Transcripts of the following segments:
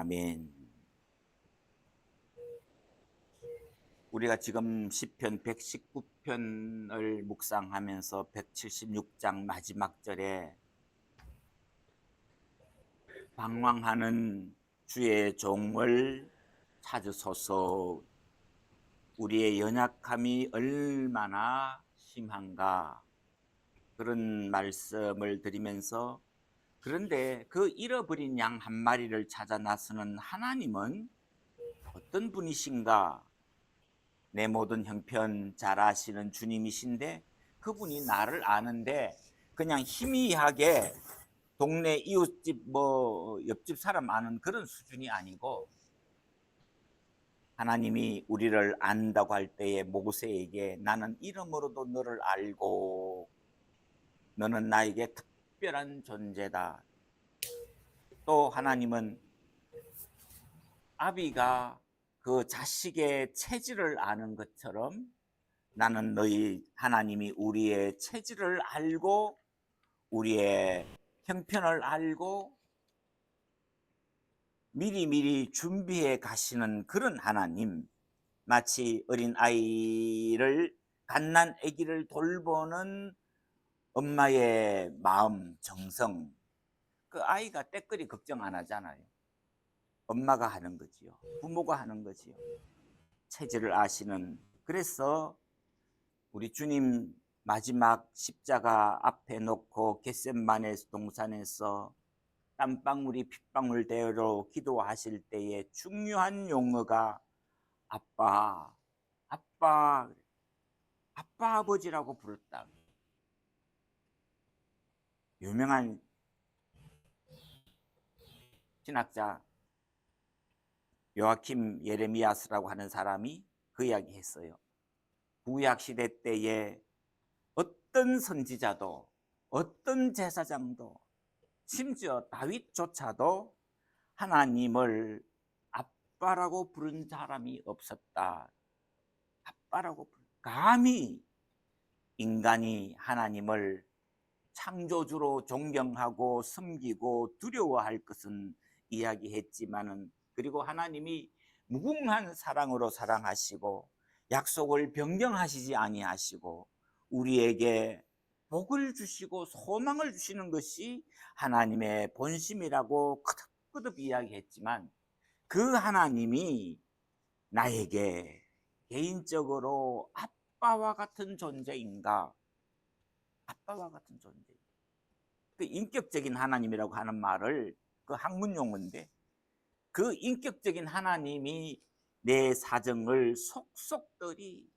아멘. 우리가 지금 시편 119편을 묵상하면서 176장 마지막 절에 방황하는 주의 종을 찾으소서, 우리의 연약함이 얼마나 심한가, 그런 말씀을 드리면서, 그런데 그 잃어버린 양 한 마리를 찾아 나서는 하나님은 어떤 분이신가? 내 모든 형편 잘 아시는 주님이신데, 그분이 나를 아는데 그냥 희미하게 동네 이웃집 옆집 사람 아는 그런 수준이 아니고, 하나님이 우리를 안다고 할 때에 모세에게 나는 이름으로도 너를 알고 너는 나에게 특별한 존재다. 또 하나님은 아비가 그 자식의 체질을 아는 것처럼 나는 너희 하나님이 우리의 체질을 알고 우리의 형편을 알고 미리미리 준비해 가시는 그런 하나님, 마치 어린 아이를, 갓난 아기를 돌보는 엄마의 마음, 정성, 그 아이가 때거리 걱정 안 하잖아요. 엄마가 하는 거지요. 부모가 하는 거지요. 체질을 아시는. 그래서 우리 주님 마지막 십자가 앞에 놓고 겟셋마네 동산에서 땀방울이 핏방울 되어 기도하실 때에 중요한 용어가 아빠, 아빠, 아빠 아버지라고 부르다. 유명한 신학자 요아킴 예레미야스라고 하는 사람이 그 이야기 했어요. 구약 시대 때에 어떤 선지자도, 어떤 제사장도, 심지어 다윗조차도 하나님을 아빠라고 부른 사람이 없었다. 아빠라고 감히 인간이 하나님을 창조주로 존경하고 섬기고 두려워할 것은 이야기했지만은, 그리고 하나님이 무궁한 사랑으로 사랑하시고 약속을 변경하시지 아니하시고 우리에게 복을 주시고 소망을 주시는 것이 하나님의 본심이라고 거듭거듭 이야기했지만, 그 하나님이 나에게 개인적으로 아빠와 같은 존재인가? 아빠와 같은 존재. 그 인격적인 하나님이라고 하는 말을, 그 학문 용어인데, 그 인격적인 하나님이 내 사정을 속속들이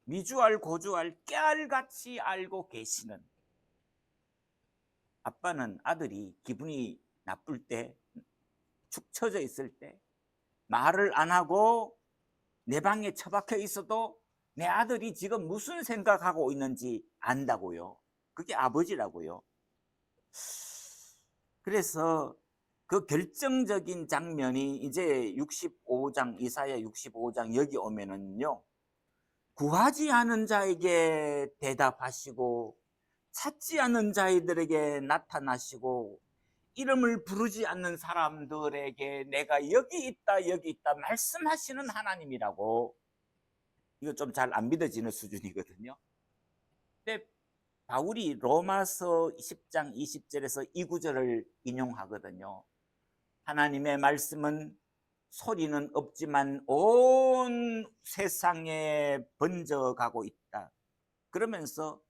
미주알 고주알 깨알같이 알고 계시는, 아빠는 아들이 기분이 나쁠 때, 축 처져 있을 때 말을 안 하고 내 방에 처박혀 있어도 내 아들이 지금 무슨 생각하고 있는지 안다고요. 그게 아버지라고요. 그래서 그 결정적인 장면이 이제 65장, 이사야 65장 여기 오면은요, 구하지 않은 자에게 대답하시고 찾지 않는 자들에게 나타나시고 이름을 부르지 않는 사람들에게 내가 여기 있다 말씀하시는 하나님이라고. 이거 좀 잘 안 믿어지는 수준이거든요. 근데 바울이 로마서 10장 20절에서 이 구절을 인용하거든요. 하나님의 말씀은 소리는 없지만 온 세상에 번져가고 있다. 그러면서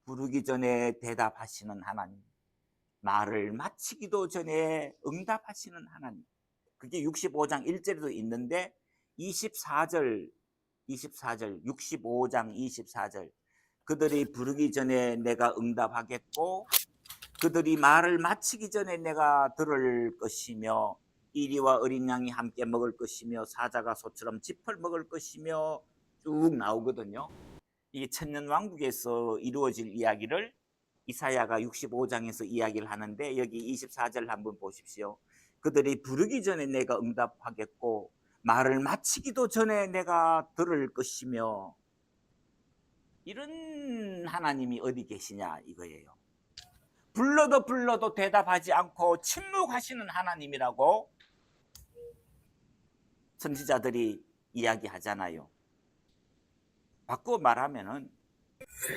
부르기 전에 대답하시는 하나님, 말을 마치기도 전에 응답하시는 하나님. 그게 65장 1절에도 있는데 24절 65장 24절, 그들이 부르기 전에 내가 응답하겠고 그들이 말을 마치기 전에 내가 들을 것이며 이리와 어린 양이 함께 먹을 것이며 사자가 소처럼 짚을 먹을 것이며 쭉 나오거든요. 이게 천년왕국에서 이루어질 이야기를 이사야가 65장에서 이야기를 하는데, 여기 24절 한번 보십시오. 그들이 부르기 전에 내가 응답하겠고 말을 마치기도 전에 내가 들을 것이며, 이런 하나님이 어디 계시냐 이거예요. 불러도 대답하지 않고 침묵하시는 하나님이라고. 선지자들이 이야기하잖아요. 바꿔 말하면은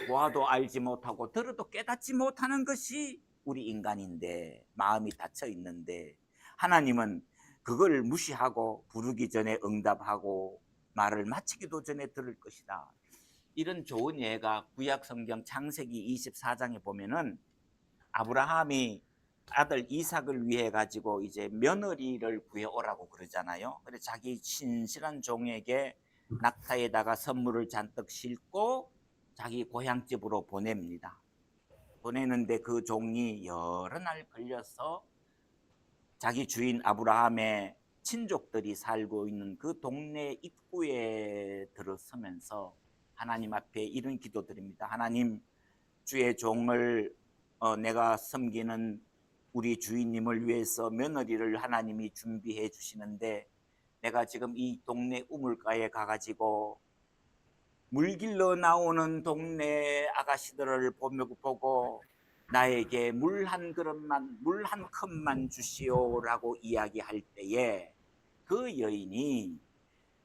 보아도 알지 못하고 들어도 깨닫지 못하는 것이 우리 인간인데, 마음이 닫혀 있는데, 하나님은 그걸 무시하고 부르기 전에 응답하고 말을 마치기도 전에 들을 것이다. 이런 좋은 예가 구약 성경 창세기 24장에 보면은 아브라함이 아들 이삭을 위해 가지고 이제 며느리를 구해오라고 그러잖아요. 그래서 자기 신실한 종에게 낙타에다가 선물을 잔뜩 싣고 자기 고향집으로 보냅니다. 보내는데 그 종이 여러 날 걸려서 자기 주인 아브라함의 친족들이 살고 있는 그 동네 입구에 들어서면서 하나님 앞에 이런 기도드립니다. 하나님, 주의 종을 내가 섬기는 우리 주인님을 위해서 며느리를 하나님이 준비해 주시는데, 내가 지금 이 동네 우물가에 가가지고 물 길러 나오는 동네 아가씨들을 보고 나에게 물 한 그릇만, 물 한 컵만 주시오라고 이야기할 때에 그 여인이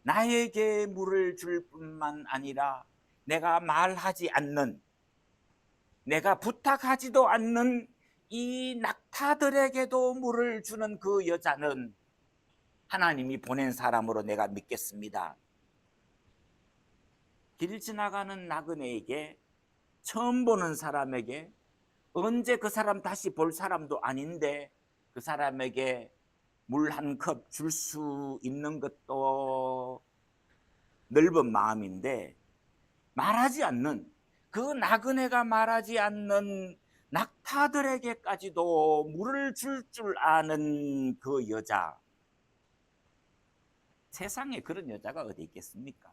나에게 물을 줄 뿐만 아니라 내가 말하지 않는, 내가 부탁하지도 않는 이 낙타들에게도 물을 주는 그 여자는 하나님이 보낸 사람으로 내가 믿겠습니다. 길 지나가는 나그네에게, 처음 보는 사람에게, 언제 그 사람 다시 볼 사람도 아닌데 그 사람에게 물 한 컵 줄 수 있는 것도 넓은 마음인데, 말하지 않는, 그 나그네가 말하지 않는 낙타들에게까지도 물을 줄 아는 그 여자, 세상에 그런 여자가 어디 있겠습니까?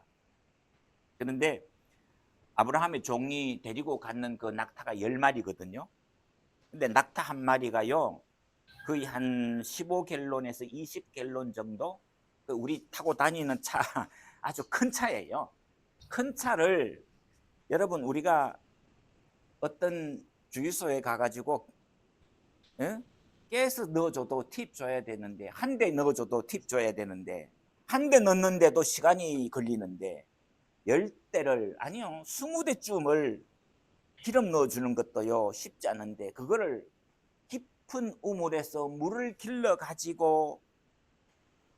그런데 아브라함의 종이 데리고 갔는 그 낙타가 10마리거든요. 근데 낙타 한 마리가요, 거의 한 15갤론에서 20갤론 정도, 우리 타고 다니는 차, 아주 큰 차예요. 큰 차를, 여러분, 우리가 어떤 주유소에 가가지고 가스 넣어줘도 팁 줘야 되는데, 한 대 넣어줘도 팁 줘야 되는데, 한 대 넣는데도 시간이 걸리는데, 10대를, 아니요, 20대쯤을 기름 넣어주는 것도요 쉽지 않은데, 그거를 깊은 우물에서 물을 길러 가지고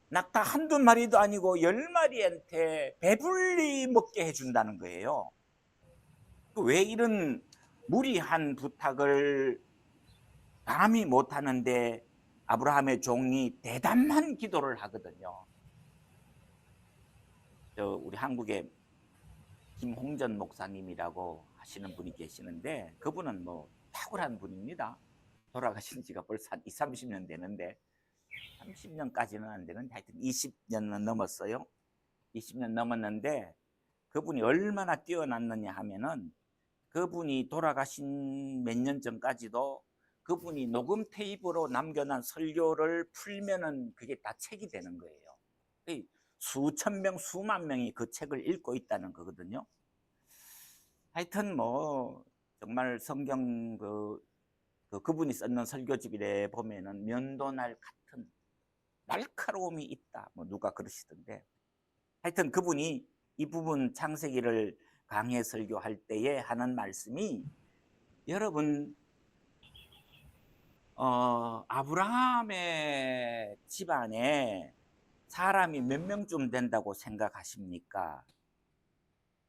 낙타 한두 마리도 아니고 10마리한테 배불리 먹게 해준다는 거예요. 왜 이런 무리한 부탁을 감히 못하는데 아브라함의 종이 대담한 기도를 하거든요. 우리 한국에 김홍전 목사님이라고 하시는 분이 계시는데, 그분은 뭐 탁월한 분입니다. 돌아가신 지가 벌써 한 20, 30년 되는데, 30년까지는 안 되는데 하여튼 20년은 넘었어요. 20년 넘었는데 그분이 얼마나 뛰어났느냐 하면은, 그분이 돌아가신 몇 년 전까지도 그분이 녹음 테이프로 남겨놓은 설교를 풀면은 그게 다 책이 되는 거예요. 수천 명, 수만 명이 그 책을 읽고 있다는 거거든요. 하여튼 뭐 정말 성경 그분이 썼는 설교집에 보면은 면도날 같은 날카로움이 있다, 뭐 누가 그러시던데, 하여튼 그분이 이 부분 창세기를 강해 설교할 때에 하는 말씀이, 여러분 아브라함의 집안에 사람이 몇 명쯤 된다고 생각하십니까?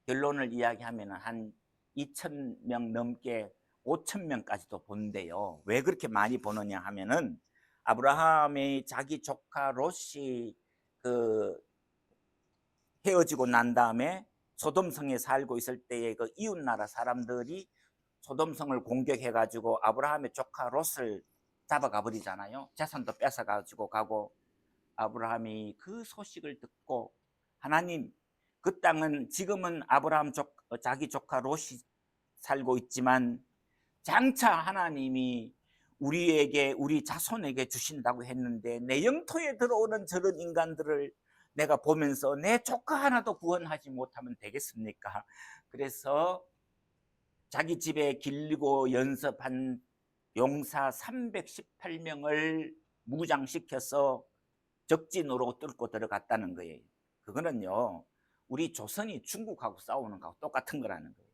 결론을 이야기하면 한 2,000명 넘게 5,000명까지도 본대요. 왜 그렇게 많이 보느냐 하면은, 아브라함이 자기 조카 롯이 헤어지고 난 다음에 소돔성에 살고 있을 때에 그 이웃나라 사람들이 소돔성을 공격해가지고 아브라함의 조카 롯을 잡아가 버리잖아요. 재산도 뺏어가지고 가고, 아브라함이 그 소식을 듣고, 하나님, 그 땅은 지금은 아브라함 자기 조카 롯이 살고 있지만 장차 하나님이 우리에게, 우리 자손에게 주신다고 했는데 내 영토에 들어오는 저런 인간들을 내가 보면서 내 조카 하나도 구원하지 못하면 되겠습니까? 그래서 자기 집에 길고 연습한 용사 318명을 무장시켜서 적진으로 뚫고 들어갔다는 거예요. 그거는요, 우리 조선이 중국하고 싸우는 거하고 똑같은 거라는 거예요.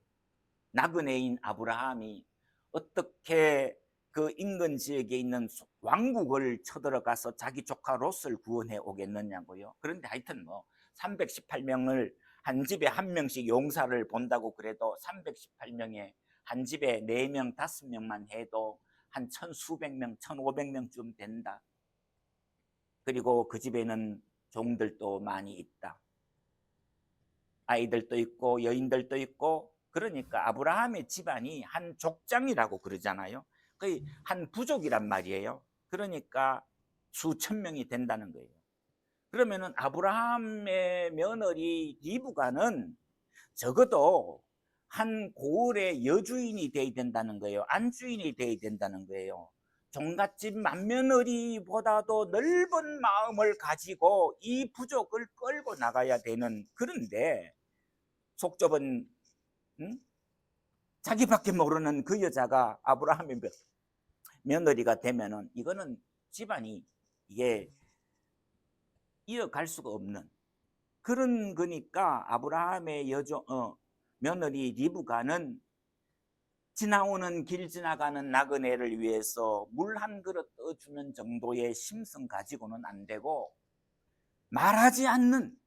나그네인 아브라함이 어떻게 그 인근 지역에 있는 왕국을 쳐들어가서 자기 조카 롯을 구원해 오겠느냐고요. 그런데 하여튼 뭐 318명을 한 집에 한 명씩 용사를 본다고 그래도 318명에 한 집에 4명, 5명만 해도 한 천수백 명, 1500명쯤 된다. 그리고 그 집에는 종들도 많이 있다. 아이들도 있고 여인들도 있고, 그러니까 아브라함의 집안이 한 족장이라고 그러잖아요. 거의 한 부족이란 말이에요. 그러니까 수천 명이 된다는 거예요. 그러면은 아브라함의 며느리 리브가는 적어도 한 고을의 여주인이 돼야 된다는 거예요. 안주인이 돼야 된다는 거예요. 종갓집 맏며느리보다도 넓은 마음을 가지고 이 부족을 끌고 나가야 되는, 그런데 속 좁은, 자기밖에 모르는 그 여자가 아브라함의 며느리가 되면은 이거는 집안이 이게 이어갈 수가 없는 그런 거니까, 아브라함의 며느리 리브가는 지나오는 길 지나가는 나그네를 위해서 물 한 그릇 떠주는 정도의 심성 가지고는 안 되고, 말하지 않는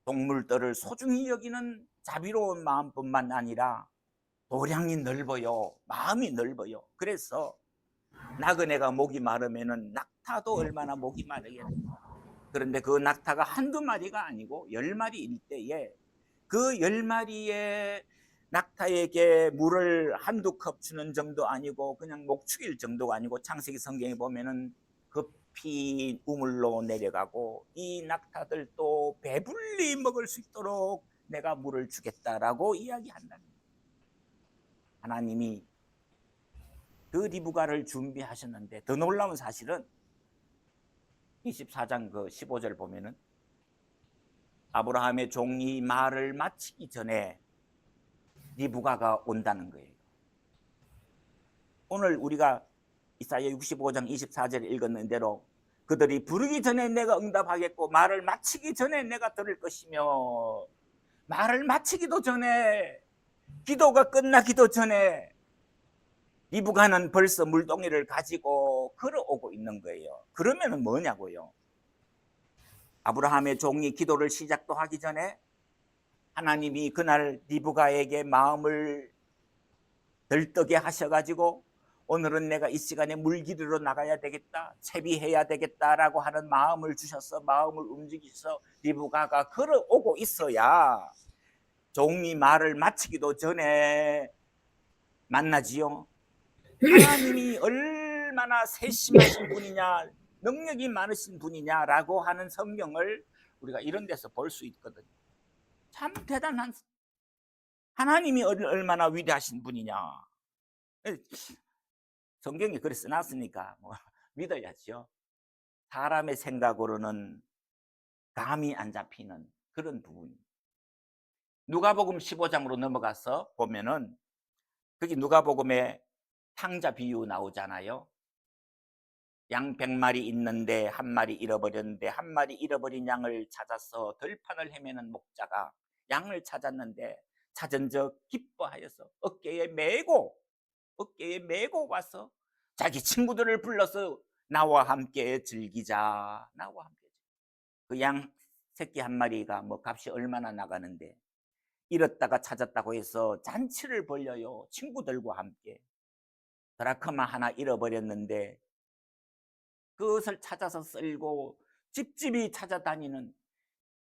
동물들을 소중히 여기는 자비로운 마음뿐만 아니라 도량이 넓어요. 마음이 넓어요. 그래서 나그네가 목이 마르면은 낙타도 얼마나 목이 마르겠는가. 그런데 그 낙타가 한두 마리가 아니고 10마리일 때에 그 10마리의 낙타에게 물을 한두 컵 주는 정도 아니고 그냥 목 축일 정도가 아니고, 창세기 성경에 보면은 급히 우물로 내려가고 이 낙타들도 배불리 먹을 수 있도록 내가 물을 주겠다라고 이야기한다는 거예요. 하나님이 그 리브가를 준비하셨는데, 더 놀라운 사실은 24장 그 15절 보면은 아브라함의 종이 말을 마치기 전에 리브가가 온다는 거예요. 오늘 우리가 이사야 65장 24절에 읽었는 대로 그들이 부르기 전에 내가 응답하겠고 말을 마치기 전에 내가 들을 것이며, 말을 마치기도 전에, 기도가 끝나기도 전에 리브가는 벌써 물동이를 가지고 걸어오고 있는 거예요. 그러면은 뭐냐고요? 아브라함의 종이 기도를 시작도 하기 전에 하나님이 그날 리브가에게 마음을 들뜨게 하셔가지고, 오늘은 내가 이 시간에 물기르러 나가야 되겠다, 채비해야 되겠다라고 하는 마음을 주셔서 마음을 움직이셔서 리브가가 걸어오고 있어야 종이 말을 마치기도 전에 만나지요. 하나님이 얼마나 세심하신 분이냐, 능력이 많으신 분이냐라고 하는 성경을 우리가 이런 데서 볼 수 있거든요. 참 대단한, 하나님이 얼마나 위대하신 분이냐. 성경에 그래 써놨으니까 뭐 믿어야죠. 사람의 생각으로는 감이 안 잡히는 그런 부분입니다. 누가복음 15장으로 넘어가서 보면은 거기 누가복음에 탕자 비유 나오잖아요. 양 100마리 있는데 한 마리 잃어버렸는데, 한 마리 잃어버린 양을 찾아서 들판을 헤매는 목자가 양을 찾았는데 찾은 적 기뻐하여서 어깨에 메고 와서 자기 친구들을 불러서 나와 함께 즐기자. 나와 함께. 그 양 새끼 한 마리가 뭐 값이 얼마나 나가는데 잃었다가 찾았다고 해서 잔치를 벌려요. 친구들과 함께. 드라크마 하나 잃어버렸는데 그것을 찾아서 쓸고 집집이 찾아다니는,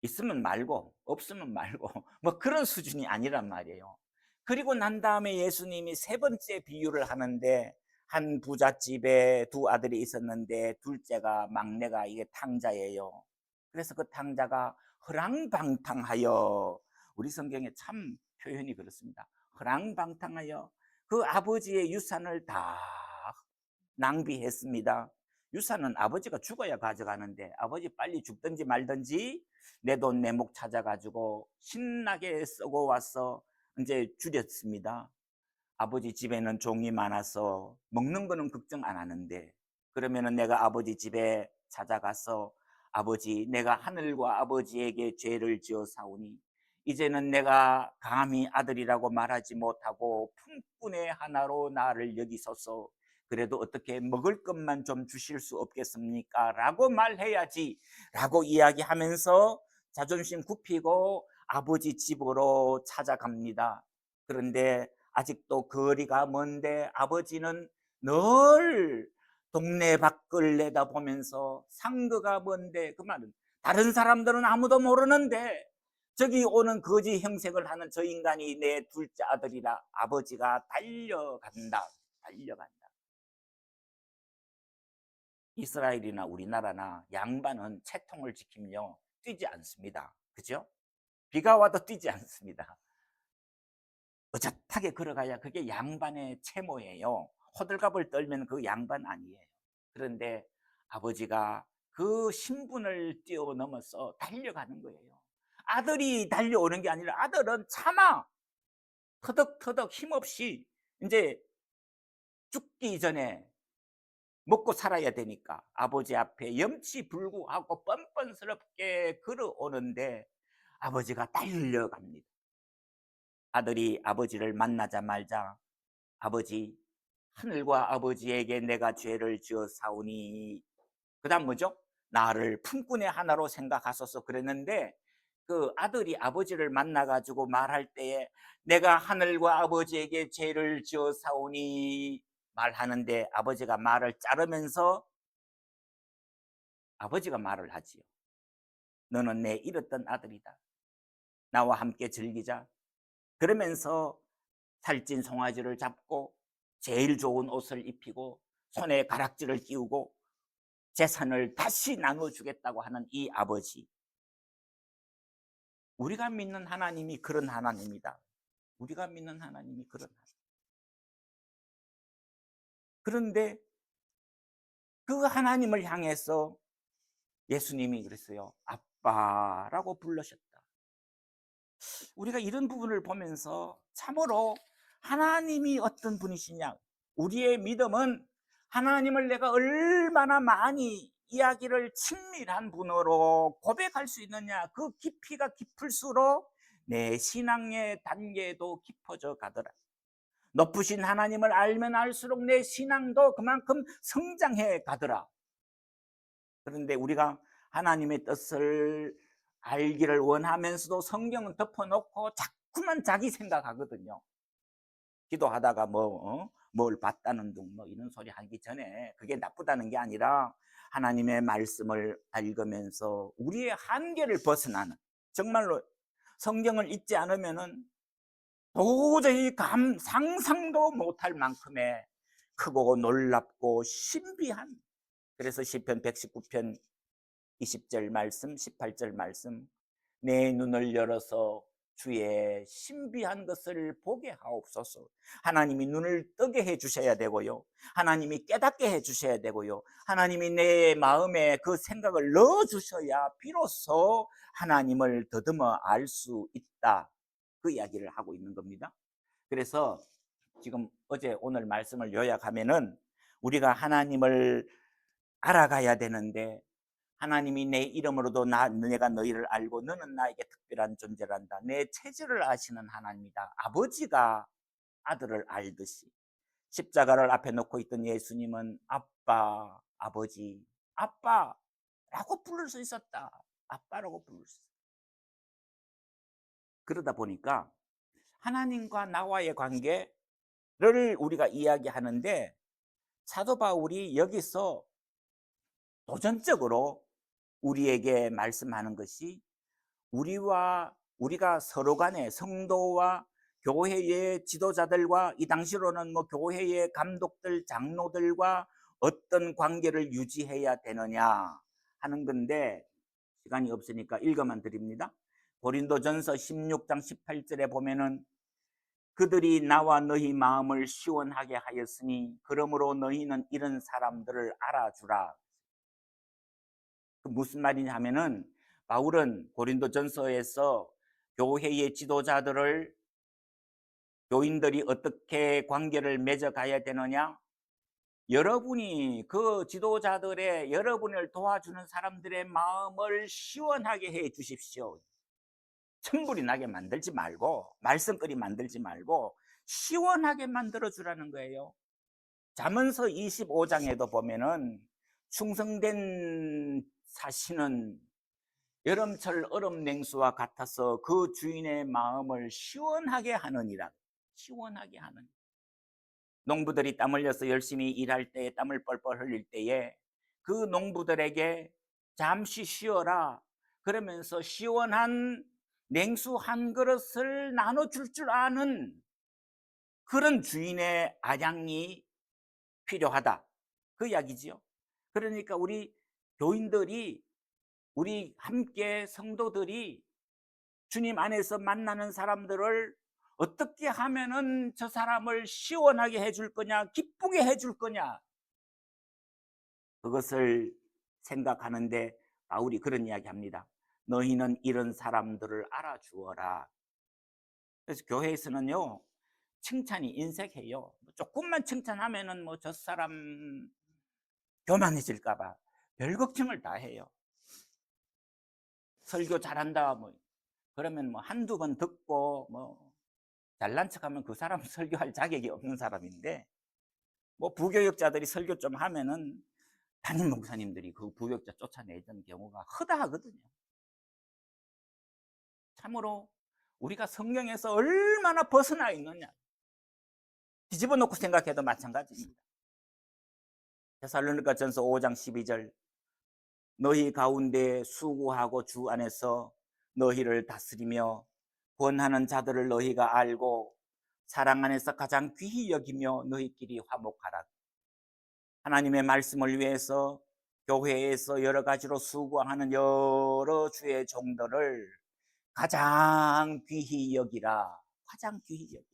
있으면 말고 없으면 말고 뭐 그런 수준이 아니란 말이에요. 그리고 난 다음에 예수님이 세 번째 비유를 하는데, 한 부잣집에 두 아들이 있었는데 둘째가, 막내가 이게 탕자예요. 그래서 그 탕자가 허랑방탕하여, 우리 성경에 참 표현이 그렇습니다. 허랑방탕하여 그 아버지의 유산을 다 낭비했습니다. 유산은 아버지가 죽어야 가져가는데 아버지 빨리 죽든지 말든지 내 돈 내 목 찾아가지고 신나게 쓰고 와서 이제 줄였습니다. 아버지 집에는 종이 많아서 먹는 거는 걱정 안 하는데, 그러면은 내가 아버지 집에 찾아가서 아버지, 내가 하늘과 아버지에게 죄를 지었사오니 이제는 내가 감히 아들이라고 말하지 못하고 품꾼의 하나로 나를 여기소서. 그래도 어떻게 먹을 것만 좀 주실 수 없겠습니까? 라고 말해야지 라고 이야기하면서 자존심 굽히고 아버지 집으로 찾아갑니다. 그런데 아직도 거리가 먼데 아버지는 늘 동네 밖을 내다보면서 상거가 뭔데, 그 말은 다른 사람들은 아무도 모르는데 저기 오는 거지 형색을 하는 저 인간이 내 둘째 아들이라. 아버지가 달려간다. 달려간다. 이스라엘이나 우리나라나 양반은 채통을 지키며 뛰지 않습니다. 그죠? 비가 와도 뛰지 않습니다. 어젓하게 걸어가야 그게 양반의 채모예요. 호들갑을 떨면 그 양반 아니에요. 그런데 아버지가 그 신분을 뛰어넘어서 달려가는 거예요. 아들이 달려오는 게 아니라 아들은 차마 터덕터덕 힘없이 이제 죽기 전에 먹고 살아야 되니까 아버지 앞에 염치불구하고 뻔뻔스럽게 걸어오는데 아버지가 달려갑니다. 아들이 아버지를 만나자마자 아버지, 하늘과 아버지에게 내가 죄를 지어 사오니, 그 다음 뭐죠? 나를 품꾼의 하나로 생각하소서 그랬는데 그 아들이 아버지를 만나가지고 말할 때에 내가 하늘과 아버지에게 죄를 지어 사오니 말하는데 아버지가 말을 자르면서 아버지가 말을 하지요. 너는 내 잃었던 아들이다. 나와 함께 즐기자. 그러면서 살찐 송아지를 잡고 제일 좋은 옷을 입히고 손에 가락지를 끼우고 재산을 다시 나눠주겠다고 하는 이 아버지. 우리가 믿는 하나님이 그런 하나님이다. 우리가 믿는 하나님이 그런 하나님. 그런데 그 하나님을 향해서 예수님이 그랬어요. 아빠라고 부르셨다. 우리가 이런 부분을 보면서 참으로 하나님이 어떤 분이시냐, 우리의 믿음은 하나님을 내가 얼마나 많이 이야기를 친밀한 분으로 고백할 수 있느냐, 그 깊이가 깊을수록 내 신앙의 단계도 깊어져 가더라. 높으신 하나님을 알면 알수록 내 신앙도 그만큼 성장해 가더라. 그런데 우리가 하나님의 뜻을 알기를 원하면서도 성경은 덮어놓고 자꾸만 자기 생각하거든요. 기도하다가 뭘 봤다는 둥 이런 소리 하기 전에 그게 나쁘다는 게 아니라 하나님의 말씀을 읽으면서 우리의 한계를 벗어나는, 정말로 성경을 읽지 않으면은 도저히 상상도 못할 만큼의 크고 놀랍고 신비한, 그래서 시편 119편 20절 말씀, 18절 말씀, 내 눈을 열어서 주의 신비한 것을 보게 하옵소서. 하나님이 눈을 뜨게 해 주셔야 되고요, 하나님이 깨닫게 해 주셔야 되고요, 하나님이 내 마음에 그 생각을 넣어 주셔야 비로소 하나님을 더듬어 알 수 있다, 그 이야기를 하고 있는 겁니다. 그래서 지금 어제 오늘 말씀을 요약하면은 우리가 하나님을 알아가야 되는데, 하나님이 내 이름으로도 내가 너희를 알고 너는 나에게 특별한 존재란다. 내 체질을 아시는 하나님이다. 아버지가 아들을 알듯이 십자가를 앞에 놓고 있던 예수님은 아빠, 아버지, 아빠라고 부를 수 있었다. 아빠라고 부를 수 있었다. 그러다 보니까 하나님과 나와의 관계를 우리가 이야기하는데 사도 바울이 여기서 도전적으로 우리에게 말씀하는 것이 우리가 서로 간에 성도와 교회의 지도자들과 이 당시로는 교회의 감독들, 장로들과 어떤 관계를 유지해야 되느냐 하는 건데 시간이 없으니까 읽어만 드립니다. 고린도전서 16장 18절에 보면은 그들이 나와 너희 마음을 시원하게 하였으니 그러므로 너희는 이런 사람들을 알아주라. 그 무슨 말이냐 하면은 바울은 고린도전서에서 교회의 지도자들을, 교인들이 어떻게 관계를 맺어 가야 되느냐, 여러분이 그 지도자들의 여러분을 도와주는 사람들의 마음을 시원하게 해 주십시오. 천불이 나게 만들지 말고 말썽거리 만들지 말고 시원하게 만들어 주라는 거예요. 잠언서 25장에도 보면은 충성된 사신은 여름철 얼음 냉수와 같아서 그 주인의 마음을 시원하게 하느니라. 시원하게 하는. 농부들이 땀 흘려서 열심히 일할 때에 땀을 뻘뻘 흘릴 때에 그 농부들에게 잠시 쉬어라 그러면서 시원한 냉수 한 그릇을 나눠줄 줄 아는 그런 주인의 아량이 필요하다. 그 이야기지요. 그러니까 우리 교인들이 우리 함께 성도들이 주님 안에서 만나는 사람들을 어떻게 하면은 저 사람을 시원하게 해줄 거냐, 기쁘게 해줄 거냐, 그것을 생각하는데 바울이 그런 이야기 합니다. 너희는 이런 사람들을 알아주어라. 그래서 교회에서는요, 칭찬이 인색해요. 조금만 칭찬하면은 뭐 저 사람 교만해질까봐 별 걱정을 다 해요. 설교 잘한다, 뭐, 그러면 뭐 한두 번 듣고 뭐 잘난 척하면 그 사람 설교할 자격이 없는 사람인데, 뭐 부교육자들이 설교 좀 하면은 담임 목사님들이 그 부교육자 쫓아내던 경우가 허다하거든요. 참으로 우리가 성경에서 얼마나 벗어나 있느냐 뒤집어 놓고 생각해도 마찬가지입니다. 데살로니가 전서 5장 12절 너희 가운데 수고하고 주 안에서 너희를 다스리며 권하는 자들을 너희가 알고 사랑 안에서 가장 귀히 여기며 너희끼리 화목하라. 하나님의 말씀을 위해서 교회에서 여러 가지로 수고하는 여러 주의 종들을 가장 귀히 여기라. 가장 귀히 여기라.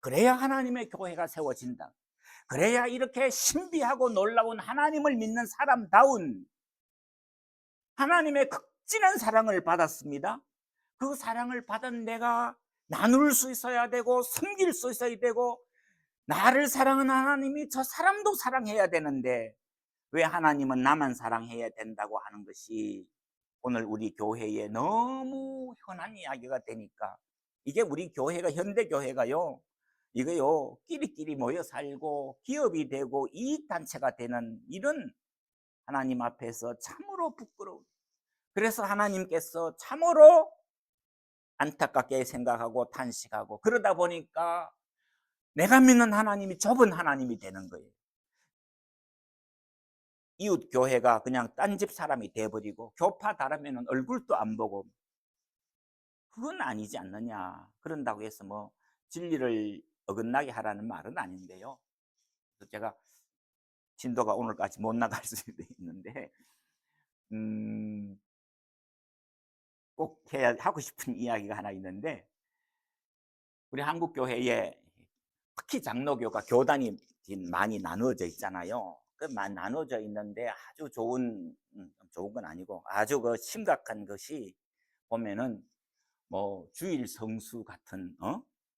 그래야 하나님의 교회가 세워진다. 그래야 이렇게 신비하고 놀라운 하나님을 믿는 사람다운 하나님의 극진한 사랑을 받았습니다. 그 사랑을 받은 내가 나눌 수 있어야 되고 섬길 수 있어야 되고 나를 사랑하는 하나님이 저 사람도 사랑해야 되는데 왜 하나님은 나만 사랑해야 된다고 하는 것이 오늘 우리 교회에 너무 흔한 이야기가 되니까 이게 우리 교회가 현대 교회가요 이거요 끼리끼리 모여 살고 기업이 되고 이익단체가 되는 이런 하나님 앞에서 참으로 부끄러워. 그래서 하나님께서 참으로 안타깝게 생각하고 탄식하고 그러다 보니까 내가 믿는 하나님이 좁은 하나님이 되는 거예요. 이웃 교회가 그냥 딴 집 사람이 돼버리고 교파 다르면 얼굴도 안 보고 그건 아니지 않느냐. 그런다고 해서 뭐 진리를 어긋나게 하라는 말은 아닌데요. 그래서 제가 진도가 오늘까지 못 나갈 수도 있는데 꼭 해야 하고 싶은 이야기가 하나 있는데 우리 한국 교회에 특히 장로교가 교단이 많이 나누어져 있잖아요. 그 많이 나누어져 있는데 아주 좋은 건 아니고 아주 그 심각한 것이 보면은 뭐 주일 성수 같은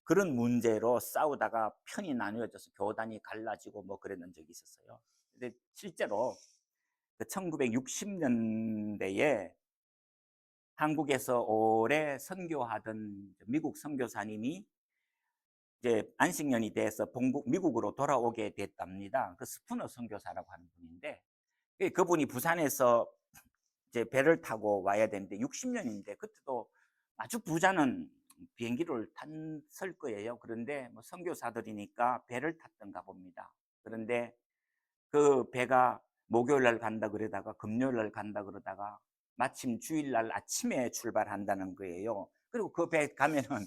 그런 문제로 싸우다가 편이 나누어져서 교단이 갈라지고 뭐 그랬는 적이 있었어요. 근데 실제로 그 1960년대에 한국에서 오래 선교하던 미국 선교사님이 이제 안식년이 돼서 미국으로 돌아오게 됐답니다. 그 스푸너 선교사라고 하는 분인데 그분이 부산에서 이제 배를 타고 와야 되는데 60년인데 그때도 아주 부자는 비행기를 탔을 거예요. 그런데 뭐 선교사들이니까 배를 탔던가 봅니다. 그런데 그 배가 목요일 날 간다 그러다가 금요일 날 간다 그러다가 마침 주일 날 아침에 출발한다는 거예요. 그리고 그 배 가면은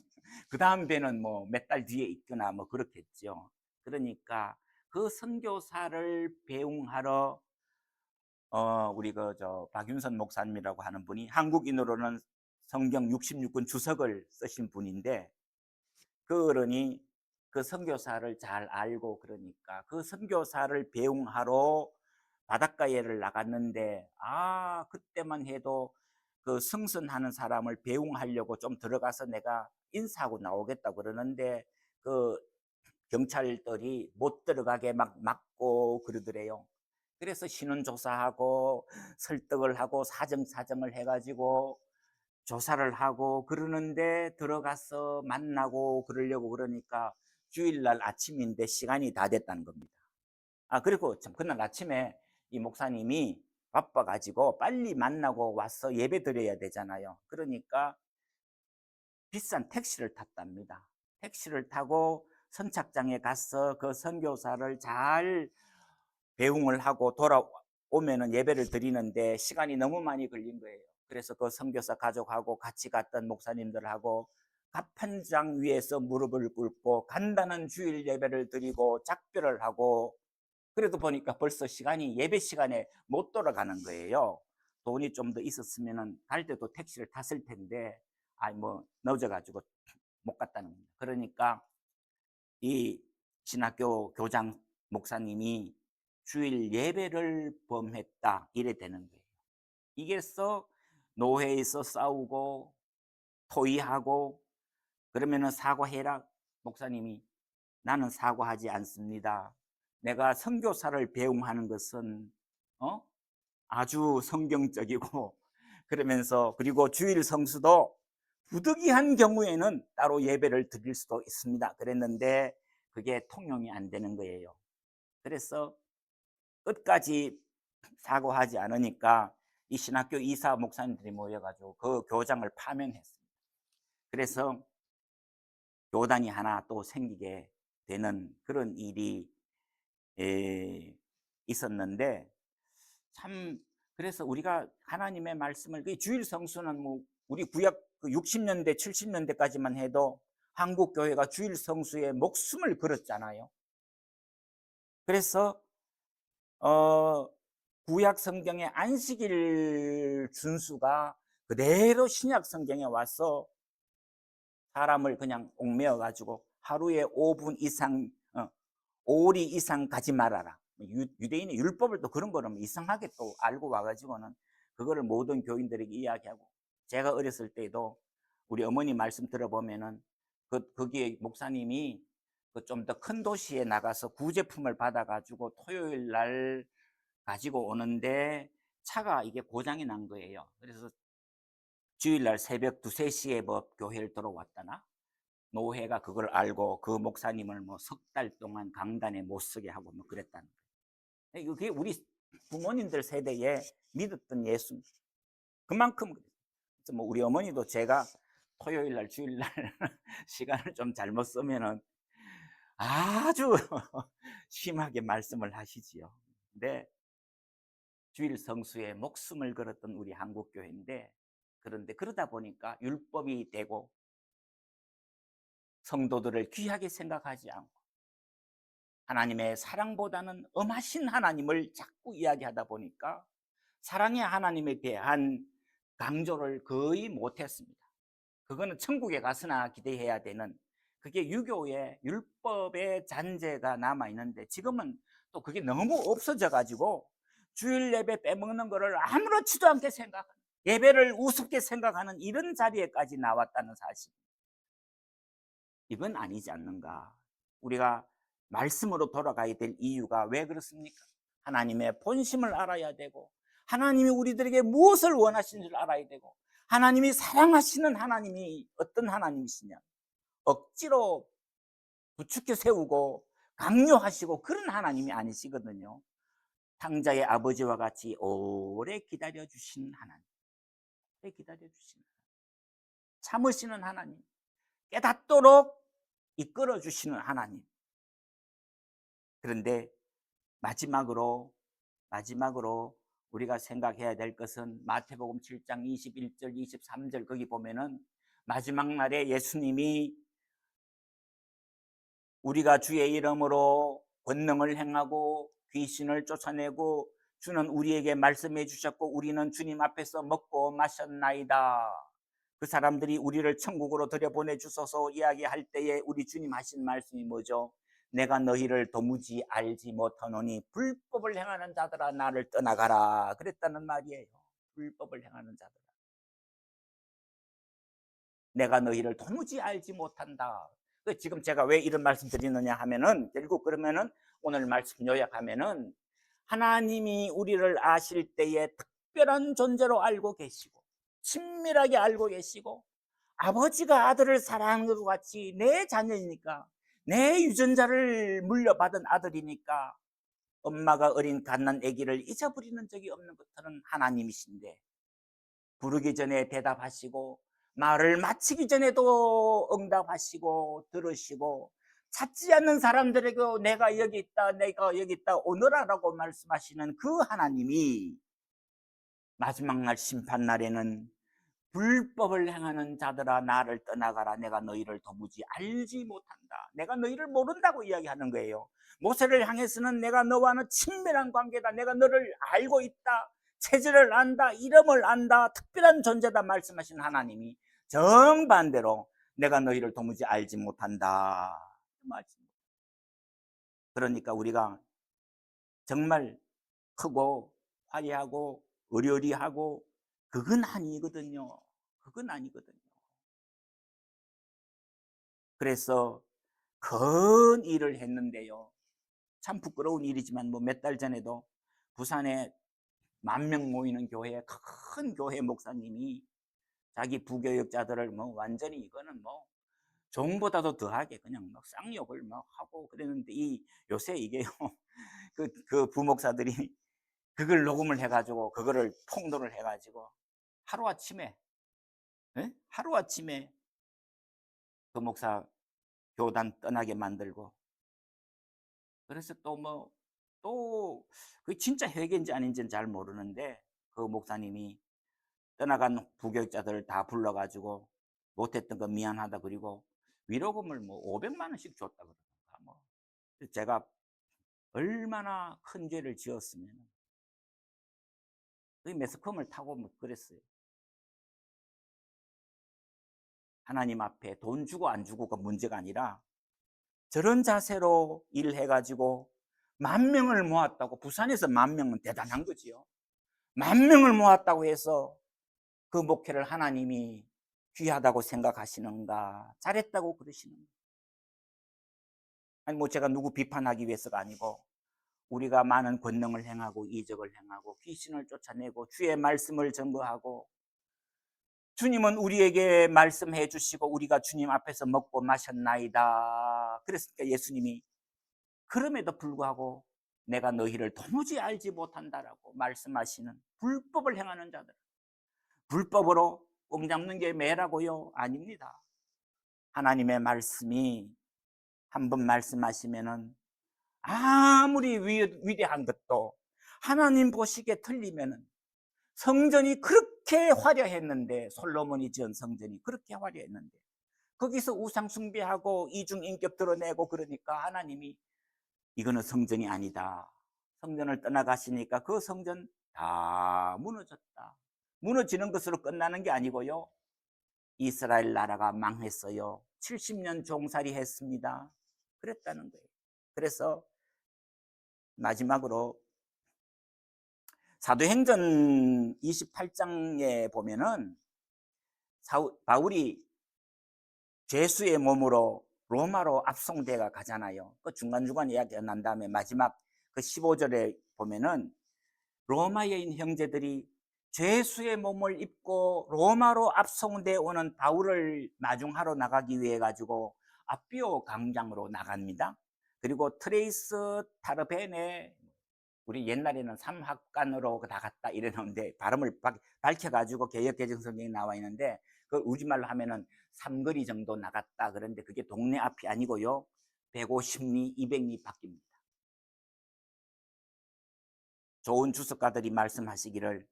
그 다음 배는 뭐 몇 달 뒤에 있거나 뭐 그렇겠죠. 그러니까 그 선교사를 배웅하러 우리 그 저 박윤선 목사님이라고 하는 분이 한국인으로는 성경 66권 주석을 쓰신 분인데 그러니 그 선교사를 잘 알고 그러니까 그 선교사를 배웅하러 바닷가에를 나갔는데 그때만 해도 그 승선하는 사람을 배웅하려고 좀 들어가서 내가 인사하고 나오겠다 그러는데 그 경찰들이 못 들어가게 막 막고 그러더래요. 그래서 신원 조사하고 설득을 하고 사정사정을 해가지고 조사를 하고 그러는데 들어가서 만나고 그러려고 그러니까 주일날 아침인데 시간이 다 됐다는 겁니다. 그리고 참 그날 아침에 이 목사님이 바빠가지고 빨리 만나고 와서 예배 드려야 되잖아요. 그러니까 비싼 택시를 탔답니다. 택시를 타고 선착장에 가서 그 선교사를 잘 배웅을 하고 돌아오면은 예배를 드리는데 시간이 너무 많이 걸린 거예요. 그래서 그 선교사 가족하고 같이 갔던 목사님들하고 갑판장 위에서 무릎을 꿇고 간단한 주일 예배를 드리고 작별을 하고 그래도 보니까 벌써 시간이 예배 시간에 못 돌아가는 거예요. 돈이 좀 더 있었으면은 갈 때도 택시를 탔을 텐데 뭐 늦어가지고 못 갔다는 겁니다. 그러니까 이 신학교 교장 목사님이 주일 예배를 범했다 이래 되는 거예요. 이게서 노회에서 싸우고 토의하고 그러면은 사과해라. 목사님이 나는 사과하지 않습니다. 내가 선교사를 배웅하는 것은 아주 성경적이고 그러면서 그리고 주일 성수도 부득이한 경우에는 따로 예배를 드릴 수도 있습니다. 그랬는데 그게 통용이 안 되는 거예요. 그래서 끝까지 사과하지 않으니까 이 신학교 이사 목사님들이 모여가지고 그 교장을 파면했습니다. 그래서 교단이 하나 또 생기게 되는 그런 일이 있었는데 참 그래서 우리가 하나님의 말씀을 그 주일 성수는 뭐 우리 구약 60년대 70년대까지만 해도 한국 교회가 주일 성수에 목숨을 걸었잖아요. 그래서 구약 성경의 안식일 준수가 그대로 신약 성경에 와서 사람을 그냥 옥매어 가지고 하루에 5분 이상 5리 이상 가지 말아라. 유대인의 율법을 또 그런 거는 이상하게 또 알고 와가지고는 그거를 모든 교인들에게 이야기하고 제가 어렸을 때도 우리 어머니 말씀 들어보면은 거기에 목사님이 그 좀 더 큰 도시에 나가서 구제품을 받아가지고 토요일 날 가지고 오는데 차가 이게 고장이 난 거예요. 그래서 주일날 새벽 2, 3시에 뭐 교회를 들어왔다나 노회가 그걸 알고 그 목사님을 뭐 석 달 동안 강단에 못 서게 하고 뭐 그랬다는 거예요. 그게 우리 부모님들 세대에 믿었던 예수. 그만큼 뭐 우리 어머니도 제가 토요일 날 주일 날 시간을 좀 잘못 쓰면은 아주 심하게 말씀을 하시지요. 근데 주일 성수에 목숨을 걸었던 우리 한국 교회인데 그런데 그러다 보니까 율법이 되고 성도들을 귀하게 생각하지 않고 하나님의 사랑보다는 엄하신 하나님을 자꾸 이야기하다 보니까 사랑의 하나님에 대한 강조를 거의 못했습니다. 그거는 천국에 가서나 기대해야 되는 그게 유교의 율법의 잔재가 남아있는데 지금은 또 그게 너무 없어져 가지고 주일 예배 빼먹는 거를 아무렇지도 않게 생각하는 예배를 우습게 생각하는 이런 자리에까지 나왔다는 사실. 이건 아니지 않는가. 우리가 말씀으로 돌아가야 될 이유가 왜 그렇습니까? 하나님의 본심을 알아야 되고 하나님이 우리들에게 무엇을 원하시는 줄 알아야 되고 하나님이 사랑하시는 하나님이 어떤 하나님이시냐. 억지로 부추겨 세우고 강요하시고 그런 하나님이 아니시거든요. 탕자의 아버지와 같이 오래 기다려주신 하나님. 오래 기다려주신 하나님. 참으시는 하나님. 깨닫도록 이끌어주시는 하나님. 그런데 마지막으로 우리가 생각해야 될 것은 마태복음 7장 21절 23절 거기 보면은 마지막 날에 예수님이 우리가 주의 이름으로 권능을 행하고 귀신을 쫓아내고 주는 우리에게 말씀해 주셨고 우리는 주님 앞에서 먹고 마셨나이다. 그 사람들이 우리를 천국으로 들여보내 주소서 이야기할 때에 우리 주님 하신 말씀이 뭐죠? 내가 너희를 도무지 알지 못하노니 불법을 행하는 자들아 나를 떠나가라 그랬다는 말이에요. 불법을 행하는 자들아 내가 너희를 도무지 알지 못한다. 지금 제가 왜 이런 말씀 드리느냐 하면은, 결국 그러면은 오늘 말씀 요약하면은, 하나님이 우리를 아실 때에 특별한 존재로 알고 계시고 친밀하게 알고 계시고, 아버지가 아들을 사랑하는 것 같이 내 자녀이니까, 내 유전자를 물려받은 아들이니까 엄마가 어린 갓난 아기를 잊어버리는 적이 없는 것들은 하나님이신데, 부르기 전에 대답하시고 말을 마치기 전에도 응답하시고 들으시고, 찾지 않는 사람들에게 내가 여기 있다, 내가 여기 있다, 오너라라고 말씀하시는 그 하나님이 마지막 날 심판날에는 불법을 행하는 자들아 나를 떠나가라, 내가 너희를 도무지 알지 못한다, 내가 너희를 모른다고 이야기하는 거예요. 모세를 향해서는 내가 너와는 친밀한 관계다, 내가 너를 알고 있다, 체질을 안다, 이름을 안다, 특별한 존재다 말씀하신 하나님이 정반대로 내가 너희를 도무지 알지 못한다. 그러니까 우리가 정말 크고 화려하고 의리의리하고 그건 아니거든요. 그건 아니거든요. 그래서 큰 일을 했는데요. 참 부끄러운 일이지만 뭐 몇 달 전에도 부산에 10,000명 모이는 교회, 큰 교회 목사님이 자기 부교역자들을 뭐 완전히 이거는 뭐 종보다도 더하게 그냥 막 쌍욕을 막 하고 그랬는데, 요새 이게요. 그 부목사들이 그걸 녹음을 해가지고 그거를 폭로를 해가지고 하루아침에, 하루아침에 그 목사 교단 떠나게 만들고, 그래서 또 뭐, 또 그게 진짜 회개인지 아닌지는 잘 모르는데, 그 목사님이 떠나간 부교육자들을 다 불러가지고 못했던 거 미안하다, 그리고 위로금을 뭐 500만 원씩 줬다 그러던가 뭐. 제가 얼마나 큰 죄를 지었으면 그 매스컴을 타고 뭐 그랬어요. 하나님 앞에 돈 주고 안 주고가 문제가 아니라 저런 자세로 일을 해가지고 10,000명을 모았다고, 부산에서 10,000명은 대단한 거지요. 10,000명을 모았다고 해서 그 목회를 하나님이 귀하다고 생각하시는가, 잘했다고 그러시는가. 아니 뭐 제가 누구 비판하기 위해서가 아니고, 우리가 많은 권능을 행하고 이적을 행하고 귀신을 쫓아내고 주의 말씀을 증거하고, 주님은 우리에게 말씀해 주시고 우리가 주님 앞에서 먹고 마셨나이다 그랬으니까, 예수님이 그럼에도 불구하고 내가 너희를 도무지 알지 못한다라고 말씀하시는 불법을 행하는 자들, 불법으로 꽁 잡는 게 매라고요? 아닙니다. 하나님의 말씀이 한번 말씀하시면은 아무리 위대한 것도 하나님 보시기에 틀리면은, 성전이 그렇게 화려했는데, 솔로몬이 지은 성전이 그렇게 화려했는데 거기서 우상 숭배하고 이중인격 드러내고 그러니까 하나님이 이거는 성전이 아니다, 성전을 떠나가시니까 그 성전 다 무너졌다. 무너지는 것으로 끝나는 게 아니고요, 이스라엘 나라가 망했어요. 70년 종살이 했습니다. 그랬다는 거예요. 그래서 마지막으로 사도행전 28장에 보면은 바울이 죄수의 몸으로 로마로 압송돼가 가잖아요. 그 중간중간 이야기가 난 다음에 마지막 그 15절에 보면은 로마에 있는 형제들이 죄수의 몸을 입고 로마로 압송돼 오는 바울을 마중하러 나가기 위해 가지고 아비오 광장으로 나갑니다. 그리고 트레이스 타르베네, 우리 옛날에는 삼합간으로 나갔다 이러는데 발음을 밝혀가지고 개역개정성경에 나와 있는데, 그걸 우리말로 하면은 삼거리 정도 나갔다 그런데 그게 동네 앞이 아니고요, 150리 200리 바뀝니다. 좋은 주석가들이 말씀하시기를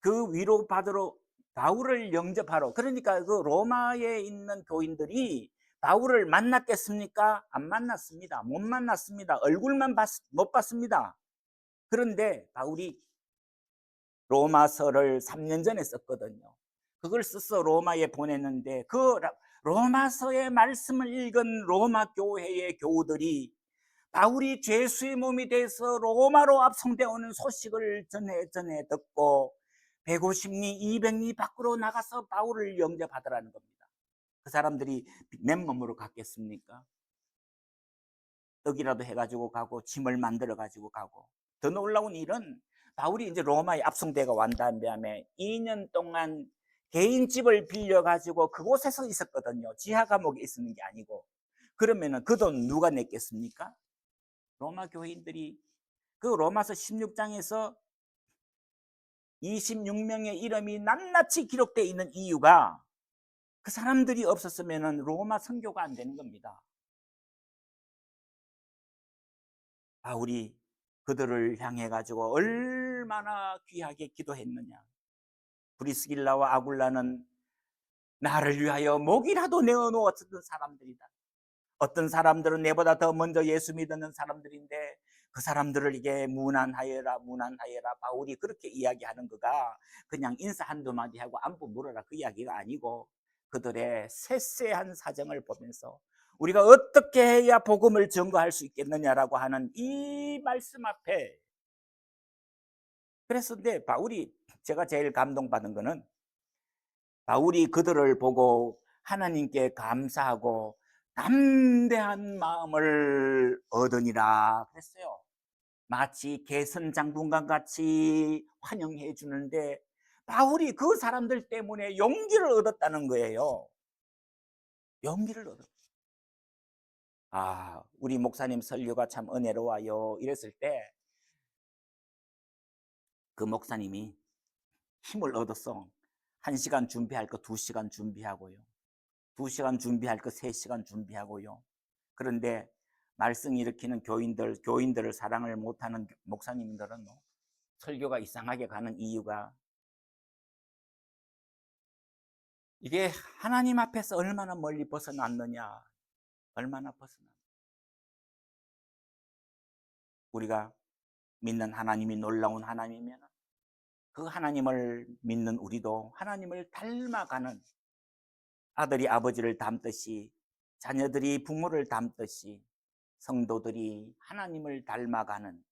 그 위로 받으러 바울을 영접하러, 그러니까 그 로마에 있는 교인들이 바울을 만났겠습니까? 안 만났습니다. 못 만났습니다. 얼굴만 못 봤습니다. 그런데 바울이 로마서를 3년 전에 썼거든요. 그걸 써서 로마에 보냈는데, 그 로마서의 말씀을 읽은 로마 교회의 교우들이 바울이 죄수의 몸이 돼서 로마로 압송되어 오는 소식을 전해 듣고 150리 200리 밖으로 나가서 바울을 영접하더라는 겁니다. 그 사람들이 맨몸으로 갔겠습니까? 떡이라도 해가지고 가고 짐을 만들어 가지고 가고. 더 놀라운 일은 바울이 이제 로마에 압송대가 완 다음에 2년 동안 개인 집을 빌려 가지고 그곳에서 있었거든요. 지하 감옥에 있었는 게 아니고. 그러면은 그 돈 누가 냈겠습니까? 로마 교인들이. 그 로마서 16장에서 26명의 이름이 낱낱이 기록되어 있는 이유가 그 사람들이 없었으면 로마 선교가 안 되는 겁니다. 바울이 그들을 향해 가지고 얼마나 귀하게 기도했느냐. 브리스길라와 아굴라는 나를 위하여 목이라도 내어 놓았던 사람들이다. 어떤 사람들은 내보다 더 먼저 예수 믿는 사람들인데 그 사람들을 이게 무난하여라 무난하여라. 바울이 그렇게 이야기하는 거가 그냥 인사 한두 마디 하고 안부 물어라 그 이야기가 아니고 그들의 세세한 사정을 보면서 우리가 어떻게 해야 복음을 증거할 수 있겠느냐라고 하는 이 말씀 앞에. 그래서 근데 바울이, 제가 제일 감동받은 거는 바울이 그들을 보고 하나님께 감사하고 담대한 마음을 얻으니라 그랬어요. 마치 개선 장군과 같이 환영해 주는데 바울이 그 사람들 때문에 용기를 얻었다는 거예요. 용기를 얻었. 아, 우리 목사님 설교가 참 은혜로워요. 이랬을 때 그 목사님이 힘을 얻었어. 1시간 준비할 거 2시간 준비하고요. 2시간 준비할 거 3시간 준비하고요. 그런데 말씀 일으키는 교인들을 사랑을 못하는 목사님들은 설교가 이상하게 가는 이유가 이게 하나님 앞에서 얼마나 멀리 벗어났느냐. 얼마나 벗어났느냐. 우리가 믿는 하나님이 놀라운 하나님이면 그 하나님을 믿는 우리도 하나님을 닮아가는, 아들이 아버지를 닮듯이 자녀들이 부모를 닮듯이 성도들이 하나님을 닮아가는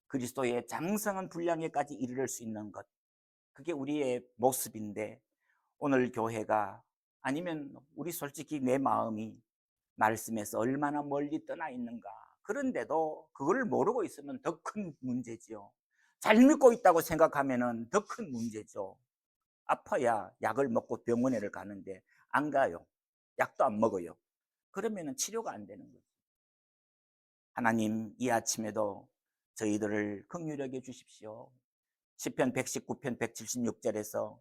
그리스도의 장성한 분량에까지 이르를 수 있는 것, 그게 우리의 모습인데 오늘 교회가, 아니면 우리 솔직히 내 마음이 말씀에서 얼마나 멀리 떠나 있는가. 그런데도 그걸 모르고 있으면 더 큰 문제지요. 잘 믿고 있다고 생각하면 더 큰 문제죠. 아파야 약을 먹고 병원에를 가는데 안 가요. 약도 안 먹어요. 그러면 치료가 안 되는 거죠. 하나님, 이 아침에도 저희들을 긍휼히 여겨 주십시오. 시편 119편 176절에서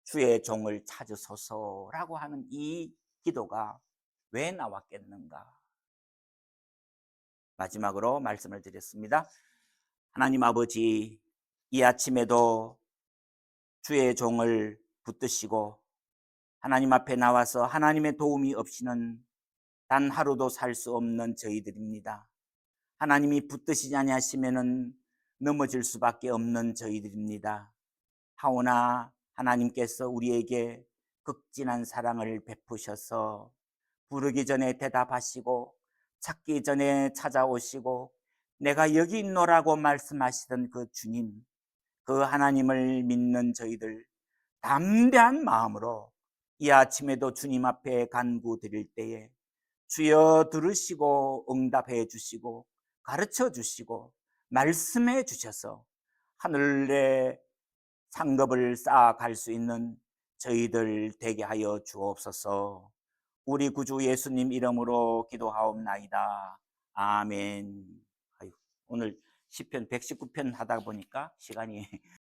주의 종을 찾으소서라고 하는 이 기도가 왜 나왔겠는가? 마지막으로 말씀을 드렸습니다. 하나님 아버지, 이 아침에도 주의 종을 붙드시고 하나님 앞에 나와서 하나님의 도움이 없이는 단 하루도 살 수 없는 저희들입니다. 하나님이 붙드시지 아니하시면은 넘어질 수밖에 없는 저희들입니다. 하오나 하나님께서 우리에게 극진한 사랑을 베푸셔서 부르기 전에 대답하시고 찾기 전에 찾아오시고 내가 여기 있노라고 말씀하시던 그 주님, 그 하나님을 믿는 저희들 담대한 마음으로 이 아침에도 주님 앞에 간구드릴 때에 주여 들으시고 응답해 주시고 가르쳐 주시고 말씀해 주셔서 하늘의 상급을 쌓아갈 수 있는 저희들 되게 하여 주옵소서. 우리 구주 예수님 이름으로 기도하옵나이다. 아멘. 아유, 오늘 시편 119편 하다 보니까 시간이